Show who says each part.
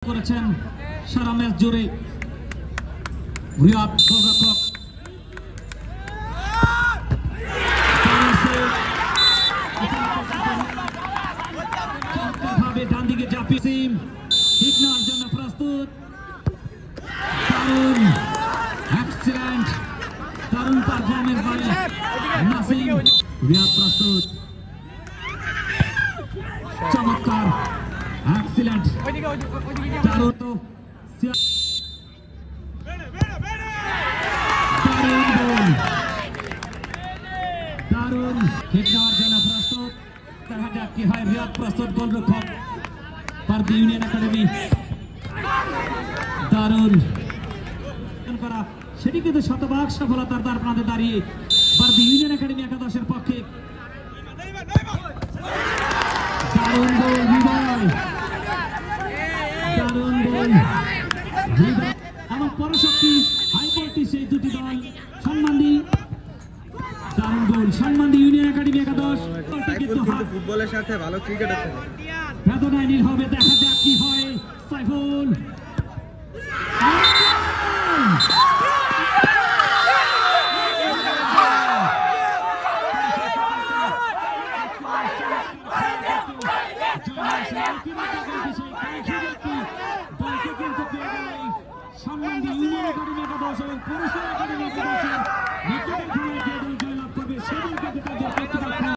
Speaker 1: করেছেন সারা ম্যাচ জুড়ে রিয়াদ গোলরক্ষক ভাবে ডান দিকে চাপিয়ে সিম ঠিক নেওয়ার জন্য প্রস্তুত দারুণ এক্সিলেন্ট দারুণ পারফরমেন্স বাই নাসিম রিয়াদ প্রস্তুত চমৎকার এক্সিলেন্ট দারুণ তো দারুণ হিট নেওয়ার জন্য প্রস্তুত দেখা যাক কি হয় রিয়াদ প্রস্তুত গোলরক্ষক পারবি ইউনিয়ন একাডেমি দারুণ করা সেটি কিন্তু শতভাগ সফলতার দ্বার প্রান্তে দাঁড়িয়ে পারবি ইউনিয়ন একাডেমি একাদশের পক্ষে দারুণ গোল হৃদয় দারুণ গোল হৃদয় আমার পরশক্তি হাইকোর্টে সেই দুটি দল সম্মানদি দারুণ গোল সম্মানদি ইউনিয়ন একাডেমি একাদশ
Speaker 2: ফুটবলের সাথে ভালো ক্রিকেট আছে
Speaker 1: বেদনায় নীল হবে দেখা যাক কি হয় সাইফুল সম্মানদি ইউনিয়ন একাডেমি একাদশ এবং পুরুষ একাডেমি একাদশের